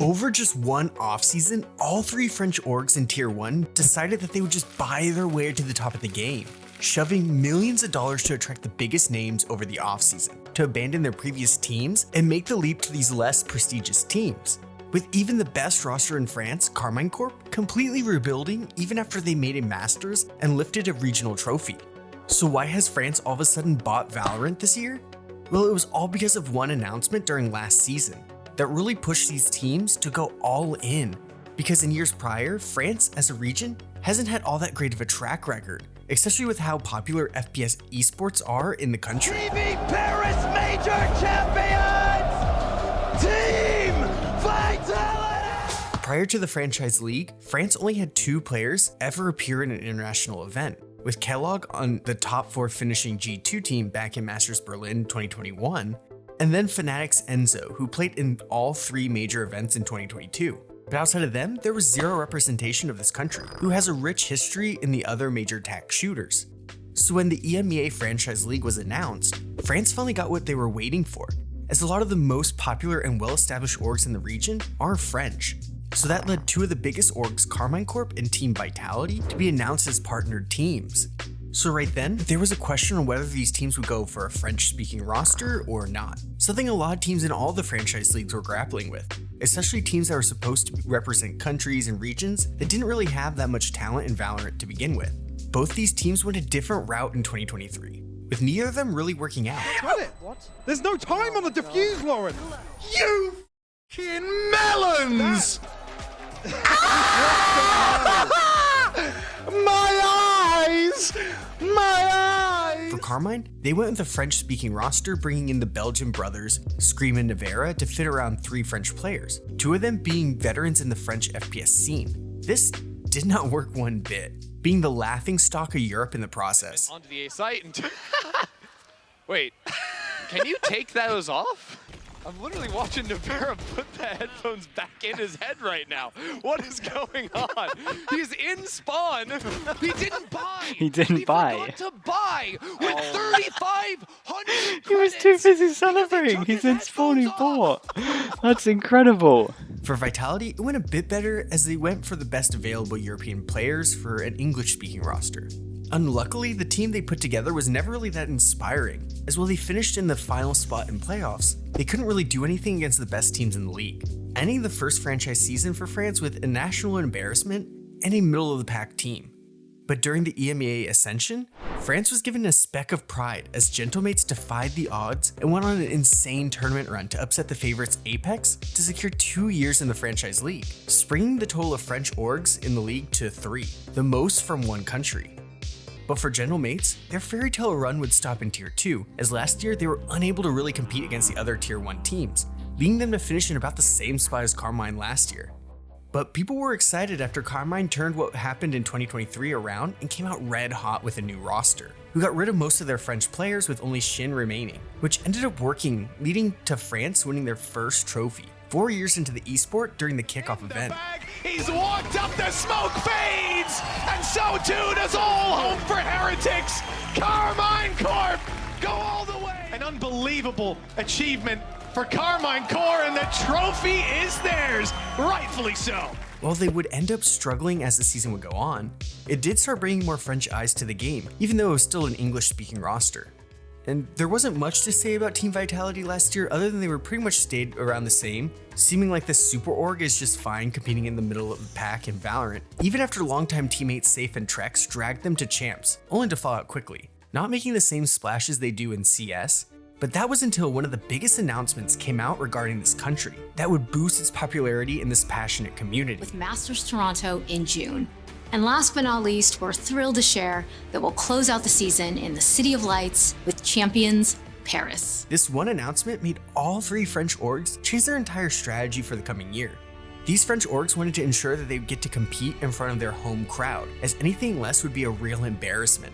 Over just one offseason, all three French orgs in Tier 1 decided that they would just buy their way to the top of the game, shoving millions of dollars to attract the biggest names over the offseason, to abandon their previous teams and make the leap to these less prestigious teams. With even the best roster in France, Carmine Corp, completely rebuilding even after they made a Masters and lifted a regional trophy. So why has France all of a sudden bought Valorant this year? Well, it was all because of one announcement during last season that really pushed these teams to go all in. Because in years prior, France as a region hasn't had all that great of a track record, especially with how popular FPS esports are in the country. TV Paris Major Champions! Team Vitality! Prior to the franchise league, France only had 2 players ever appear in an international event, with Kellogg on the top 4 finishing G2 team back in Masters Berlin 2021, and then Fnatic's Enzo, who played in all 3 major events in 2022. But outside of them, there was zero representation of this country, who has a rich history in the other major tech shooters. So when the EMEA Franchise League was announced, France finally got what they were waiting for, as a lot of the most popular and well-established orgs in the region are French. So that led 2 of the biggest orgs, Carmine Corp and Team Vitality, to be announced as partnered teams. So right then, there was a question on whether these teams would go for a French-speaking roster or not. Something a lot of teams in all the franchise leagues were grappling with, especially teams that were supposed to represent countries and regions that didn't really have that much talent in Valorant to begin with. Both these teams went a different route in 2023, with neither of them really working out. What? There's no time on the defuse, Lauren! You f***ing melons! My eyes! My eyes! For Carmine, they went with a French-speaking roster, bringing in the Belgian brothers, Scream and Navera, to fit around 3 French players, 2 of them being veterans in the French FPS scene. This did not work one bit, being the laughingstock of Europe in the process. Onto the A site and wait, can you take those off? I'm literally watching Navera put the headphones back in his head right now. What is going on? He's in spawn. He didn't buy. He forgot to buy with 3,500. He was too busy celebrating. He's in spawn, he bought. That's incredible. For Vitality, it went a bit better as they went for the best available European players for an English-speaking roster. Unluckily, the team they put together was never really that inspiring, as while they finished in the final spot in playoffs, they couldn't really do anything against the best teams in the league, ending the first franchise season for France with a national embarrassment and a middle-of-the-pack team. But during the EMEA Ascension, France was given a speck of pride as Gentlemates defied the odds and went on an insane tournament run to upset the favorites Apex to secure 2 years in the franchise league, bringing the total of French orgs in the league to 3, the most from one country. But for Gentlemates, their fairy tale run would stop in Tier 2, as last year they were unable to really compete against the other Tier 1 teams, leading them to finish in about the same spot as Carmine last year. But people were excited after Carmine turned what happened in 2023 around and came out red hot with a new roster, who got rid of most of their French players with only Shin remaining, which ended up working, leading to France winning their first trophy 4 years into the esport during the kickoff event. He's walked up, the smoke fades, and so too does all hope for Heretics. Carmine Corp go all the way. An unbelievable achievement for Carmine Corp, and the trophy is theirs, rightfully so. While they would end up struggling as the season would go on, it did start bringing more French eyes to the game, even though it was still an English-speaking roster. And there wasn't much to say about Team Vitality last year other than they were pretty much stayed around the same, seeming like the Super Org is just fine competing in the middle of the pack in Valorant, even after longtime teammates Safe and Trex dragged them to champs, only to fall out quickly, not making the same splashes they do in CS. But that was until one of the biggest announcements came out regarding this country that would boost its popularity in this passionate community. With Masters Toronto in June. And last but not least, we're thrilled to share that we'll close out the season in the City of Lights with Champions Paris. This one announcement made all 3 French orgs change their entire strategy for the coming year. These French orgs wanted to ensure that they would get to compete in front of their home crowd, as anything less would be a real embarrassment.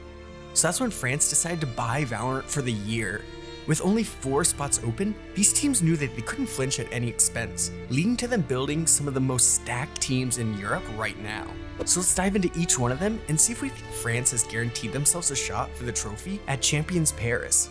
So that's when France decided to buy Valorant for the year. With only 4 spots open, these teams knew that they couldn't flinch at any expense, leading to them building some of the most stacked teams in Europe right now. So let's dive into each one of them and see if we think France has guaranteed themselves a shot for the trophy at Champions Paris.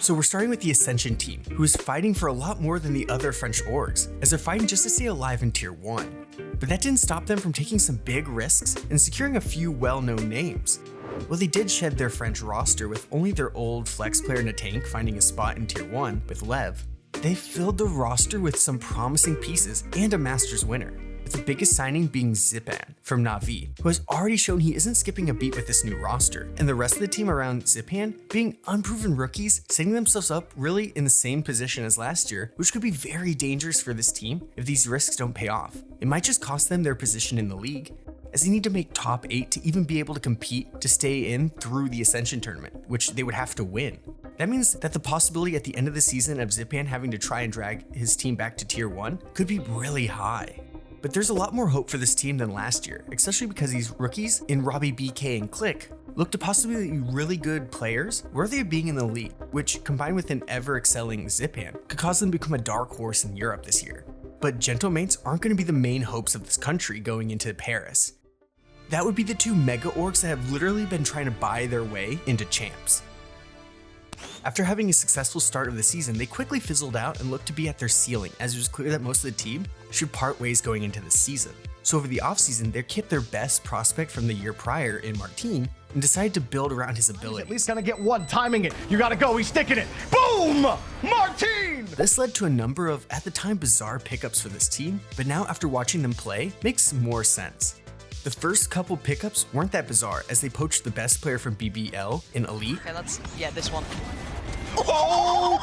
So we're starting with the Ascension team, who is fighting for a lot more than the other French orgs, as they're fighting just to stay alive in Tier 1. But that didn't stop them from taking some big risks and securing a few well-known names. While they did shed their French roster with only their old flex player Natank finding a spot in Tier 1 with Lev, they filled the roster with some promising pieces and a Masters winner, with the biggest signing being Zipan from Na'Vi, who has already shown he isn't skipping a beat with this new roster, and the rest of the team around Zipan being unproven rookies, setting themselves up really in the same position as last year, which could be very dangerous for this team if these risks don't pay off. It might just cost them their position in the league, as they need to make top 8 to even be able to compete to stay in through the Ascension tournament, which they would have to win. That means that the possibility at the end of the season of Zipan having to try and drag his team back to Tier 1 could be really high. But there's a lot more hope for this team than last year, especially because these rookies in Robbie, BK, and Click look to possibly be really good players worthy of being in the league, which combined with an ever-excelling Zipan could cause them to become a dark horse in Europe this year. But Gentlemates aren't going to be the main hopes of this country going into Paris. That would be the two mega orgs that have literally been trying to buy their way into champs. After having a successful start of the season, they quickly fizzled out and looked to be at their ceiling, as it was clear that most of the team should part ways going into the season. So over the offseason, they kept their best prospect from the year prior in Martin and decided to build around his ability. At least gonna get one, timing it. You gotta go, he's sticking it. Boom! Martin! This led to a number of, at the time, bizarre pickups for this team, but now after watching them play, makes more sense. The first couple pickups weren't that bizarre, as they poached the best player from BBL in Elite. Okay, this one. Oh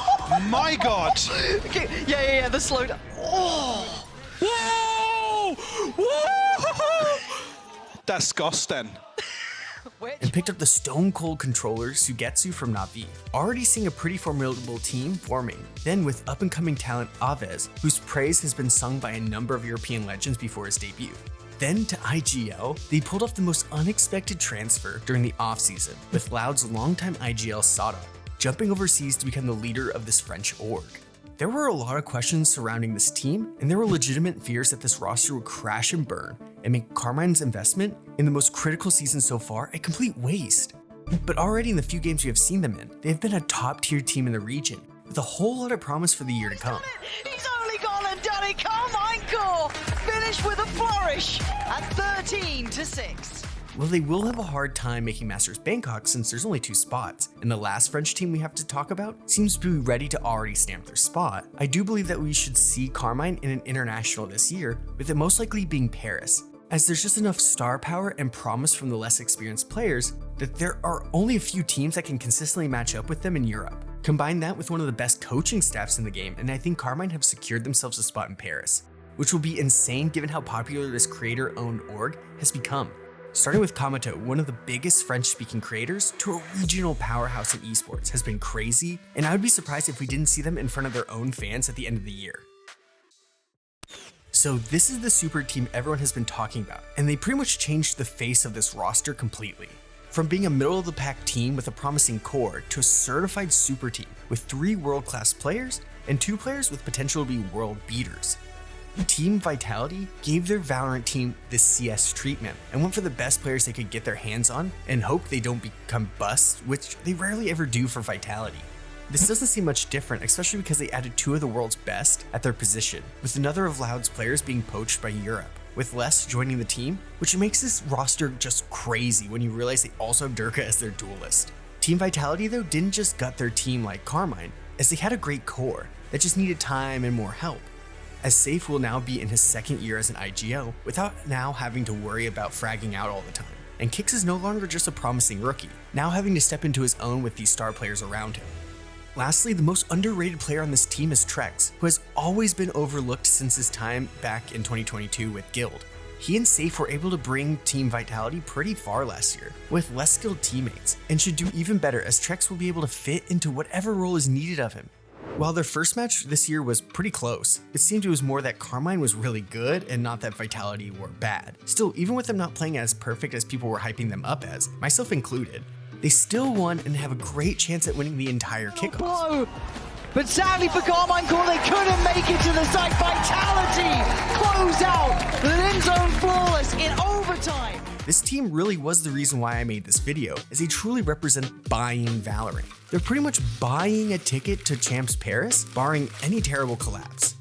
my god! Okay, yeah, the slow down. Oh! Whoa! Whoa! Disgusting. And picked up the Stone Cold controller Sugetsu from Na'Vi, already seeing a pretty formidable team forming. Then with up-and-coming talent Aves, whose praise has been sung by a number of European legends before his debut. Then to IGL, they pulled off the most unexpected transfer during the offseason, with Loud's longtime IGL Sada jumping overseas to become the leader of this French org. There were a lot of questions surrounding this team, and there were legitimate fears that this roster would crash and burn and make Carmine's investment in the most critical season so far a complete waste. But already in the few games we have seen them in, they have been a top-tier team in the region, with a whole lot of promise for the year to come. He's only gone and done it. Carmine Corp finished with a flourish at 13-6. Well, they will have a hard time making Masters Bangkok since there's only 2 spots, and the last French team we have to talk about seems to be ready to already stamp their spot. I do believe that we should see Carmine in an international this year, with it most likely being Paris, as there's just enough star power and promise from the less experienced players that there are only a few teams that can consistently match up with them in Europe. Combine that with one of the best coaching staffs in the game, and I think Carmine have secured themselves a spot in Paris, which will be insane given how popular this creator-owned org has become. Starting with Kamato, one of the biggest French-speaking creators, to a regional powerhouse in esports has been crazy, and I would be surprised if we didn't see them in front of their own fans at the end of the year. So this is the super team everyone has been talking about, and they pretty much changed the face of this roster completely. From being a middle-of-the-pack team with a promising core to a certified super team with 3 world-class players and 2 players with potential to be world beaters. Team Vitality gave their Valorant team the CS treatment and went for the best players they could get their hands on and hope they don't become busts, which they rarely ever do for Vitality. This doesn't seem much different, especially because they added 2 of the world's best at their position, with another of Loud's players being poached by Europe, with Les joining the team, which makes this roster just crazy when you realize they also have Durka as their duelist. Team Vitality though didn't just gut their team like Carmine, as they had a great core that just needed time and more help. As Safe will now be in his 2nd year as an IGO without now having to worry about fragging out all the time. And Kix is no longer just a promising rookie, now having to step into his own with these star players around him. Lastly, the most underrated player on this team is Trex, who has always been overlooked since his time back in 2022 with Guild. He and Safe were able to bring Team Vitality pretty far last year, with less skilled teammates, and should do even better as Trex will be able to fit into whatever role is needed of him. While their first match this year was pretty close, it seemed it was more that Carmine was really good and not that Vitality were bad. Still, even with them not playing as perfect as people were hyping them up as, myself included, they still won and have a great chance at winning the entire kickoff. But sadly for Carmine Corp, they couldn't make it to the site. Vitality close out, Lin zone flawless in overtime. This team really was the reason why I made this video, as they truly represent buying Valorant. They're pretty much buying a ticket to Champs Paris, barring any terrible collapse.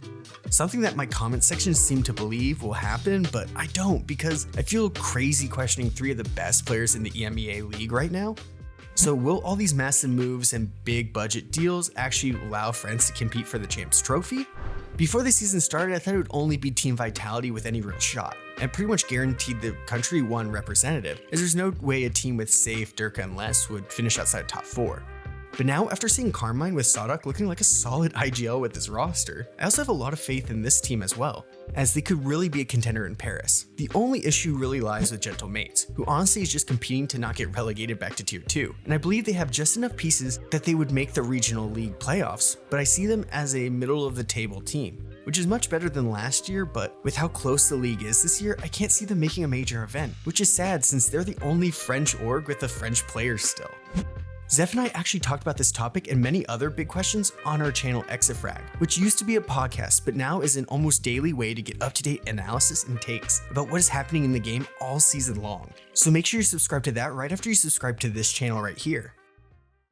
Something that my comment section seem to believe will happen, but I don't because I feel crazy questioning 3 of the best players in the EMEA league right now. So will all these massive moves and big budget deals actually allow France to compete for the Champs Trophy? Before the season started, I thought it would only be Team Vitality with any real shot, and pretty much guaranteed the country one representative, as there's no way a team with Safe, Durka, and Les would finish outside top 4. But now, after seeing Carmine with Sadok looking like a solid IGL with this roster, I also have a lot of faith in this team as well, as they could really be a contender in Paris. The only issue really lies with Gentle Mates, who honestly is just competing to not get relegated back to Tier 2, and I believe they have just enough pieces that they would make the regional league playoffs, but I see them as a middle-of-the-table team, which is much better than last year, but with how close the league is this year, I can't see them making a major event, which is sad since they're the only French org with a French player still. Zeph and I actually talked about this topic and many other big questions on our channel Exifrag, which used to be a podcast, but now is an almost daily way to get up-to-date analysis and takes about what is happening in the game all season long. So make sure you subscribe to that right after you subscribe to this channel right here.